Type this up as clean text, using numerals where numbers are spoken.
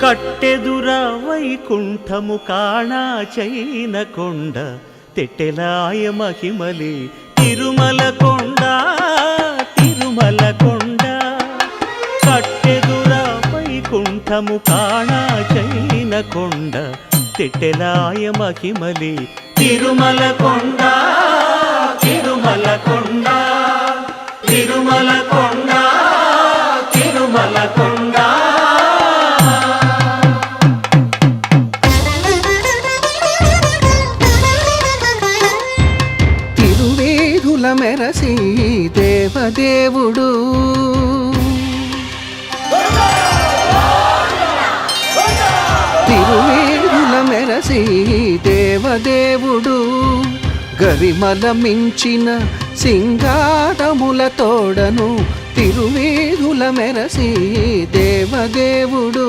కట్టెదుర వైకుంఠము కాణా చైన కొండ తెట్టెలాయ మహిమలి తిరుమల కొండ తిరుమల కొండ కట్టెదుర వైకుంఠము కాణా చైన కొండ తెట్టెలాయ మహిమలి తిరుమల కొండ తిరుమల కొండ తిరుమల కొండ తిరుమల కొండ తిరువేధుల మెరసి దేవదేవుడు తిరువేధుల మెరసి దేవదేవుడు గరిమల మించిన సింగారముల తోడను తిరువేధుల మెరసి దేవదేవుడు